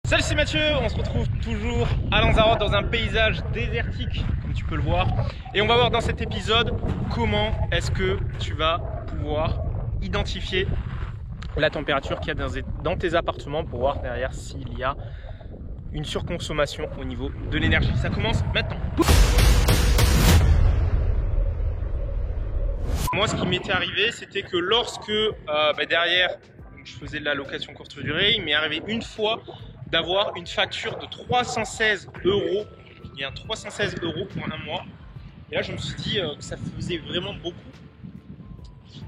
Salut, c'est Mathieu, on se retrouve toujours à Lanzarote dans un paysage désertique comme tu peux le voir, et on va voir dans cet épisode comment est-ce que tu vas pouvoir identifier la température qu'il y a dans tes appartements pour voir derrière s'il y a une surconsommation au niveau de l'énergie. Ça commence maintenant. Moi, ce qui m'était arrivé, c'était que lorsque derrière je faisais de la location courte durée, il m'est arrivé une fois d'avoir une facture de 316 €. Il y a 316 € pour un mois. Et là, je me suis dit que ça faisait vraiment beaucoup.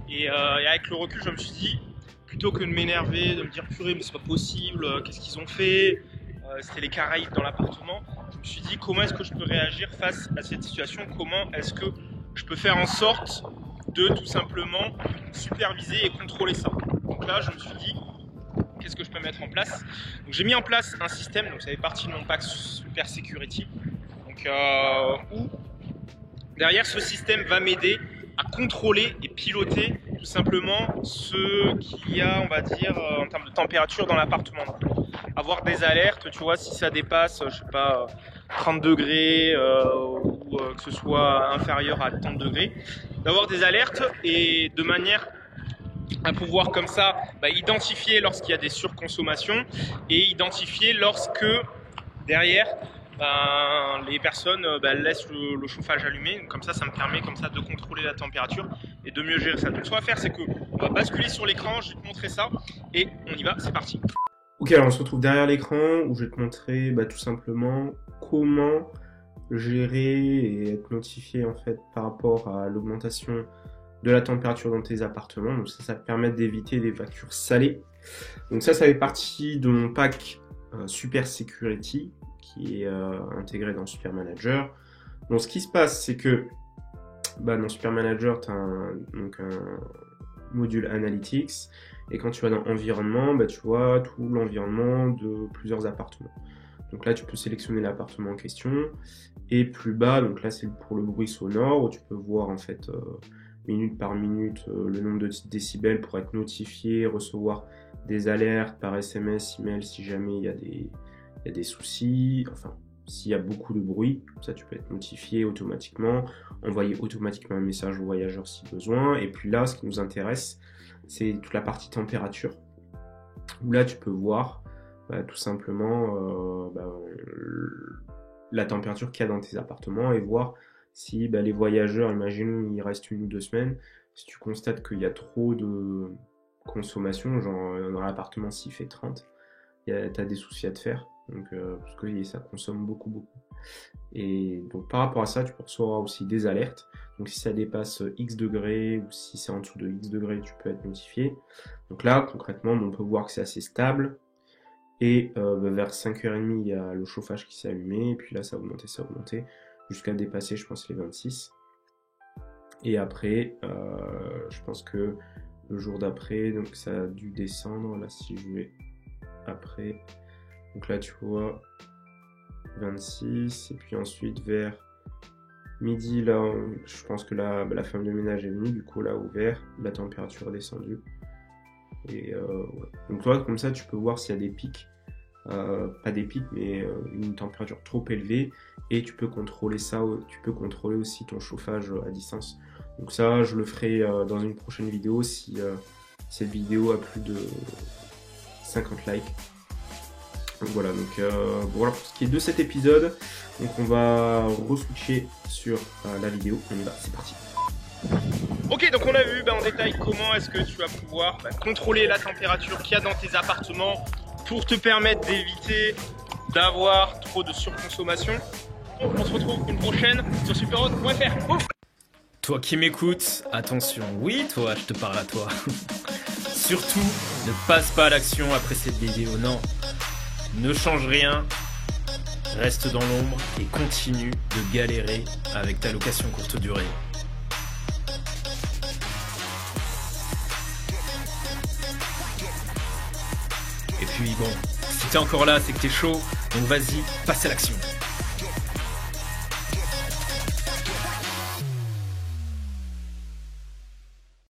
Et avec le recul, je me suis dit, plutôt que de m'énerver, de me dire purée, mais c'est pas possible, qu'est-ce qu'ils ont fait, c'était les Caraïbes dans l'appartement. Je me suis dit, comment est-ce que je peux réagir face à cette situation? Comment est-ce que je peux faire en sorte de tout simplement superviser et contrôler ça? Donc là, je me suis dit, qu'est-ce que je peux mettre en place? Donc j'ai mis en place un système, donc ça fait partie de mon pack Super Security, donc, où derrière ce système va m'aider à contrôler et piloter tout simplement ce qu'il y a, on va dire, en termes de température dans l'appartement. Avoir des alertes, tu vois, si ça dépasse, je sais pas, 30 degrés ou que ce soit inférieur à 30 degrés, d'avoir des alertes et de manière à pouvoir comme ça identifier lorsqu'il y a des surconsommations et identifier lorsque derrière les personnes laissent le chauffage allumé. Donc, comme ça me permet comme ça de contrôler la température et de mieux gérer ça. Donc ce qu'on va faire, c'est qu'on va basculer sur l'écran, je vais te montrer ça et on y va, c'est parti. Ok, alors on se retrouve derrière l'écran où je vais te montrer tout simplement comment gérer et être notifié en fait par rapport à l'augmentation de la température dans tes appartements. Donc ça te permet d'éviter des factures salées. Donc ça fait partie de mon pack Super Security qui est intégré dans Super Manager. Donc ce qui se passe, c'est que dans Super Manager, tu as un module Analytics, et quand tu vas dans Environnement, tu vois tout l'environnement de plusieurs appartements. Donc là, tu peux sélectionner l'appartement en question, et plus bas, donc là c'est pour le bruit sonore, où tu peux voir en fait minute par minute le nombre de décibels pour être notifié, recevoir des alertes par SMS, email si jamais il y a des soucis, enfin s'il y a beaucoup de bruit, comme ça tu peux être notifié automatiquement, envoyer automatiquement un message aux voyageurs si besoin. Et puis là, ce qui nous intéresse, c'est toute la partie température, où là tu peux voir tout simplement la température qu'il y a dans tes appartements et voir si les voyageurs, imaginons il reste 1 ou 2 semaines, si tu constates qu'il y a trop de consommation, genre dans l'appartement s'il fait 30, tu as des soucis à te faire, donc, parce que ça consomme beaucoup. Et donc par rapport à ça, tu peux recevoir aussi des alertes. Donc si ça dépasse X degrés ou si c'est en dessous de X degrés, tu peux être notifié. Donc là, concrètement, on peut voir que c'est assez stable. Et vers 5h30, il y a le chauffage qui s'est allumé. Et puis là, ça a augmenté, jusqu'à dépasser, je pense, les 26. Et après, je pense que le jour d'après, donc ça a dû descendre. Là, si je vais après, donc là, tu vois, 26. Et puis ensuite, vers midi, là, je pense que là, la femme de ménage est venue. Du coup, là, ouvert, la température est descendue. Et ouais. Donc toi, comme ça, tu peux voir s'il y a des pics. Pas des pics, mais une température trop élevée, et tu peux contrôler ça, tu peux contrôler aussi ton chauffage à distance. Donc ça, je le ferai dans une prochaine vidéo si cette vidéo a plus de 50 likes. Donc voilà, voilà pour ce qui est de cet épisode. Donc on va re-switcher sur la vidéo, on y va, c'est parti. Ok, donc on a vu en détail comment est-ce que tu vas pouvoir contrôler la température qu'il y a dans tes appartements pour te permettre d'éviter d'avoir trop de surconsommation. On se retrouve une prochaine sur superhot.fr. Toi qui m'écoutes, attention, oui toi, je te parle à toi. Surtout, ne passe pas à l'action après cette vidéo, non. Ne change rien, reste dans l'ombre et continue de galérer avec ta location courte durée. Et puis bon, si t'es encore là, c'est que t'es chaud, donc vas-y, passe à l'action.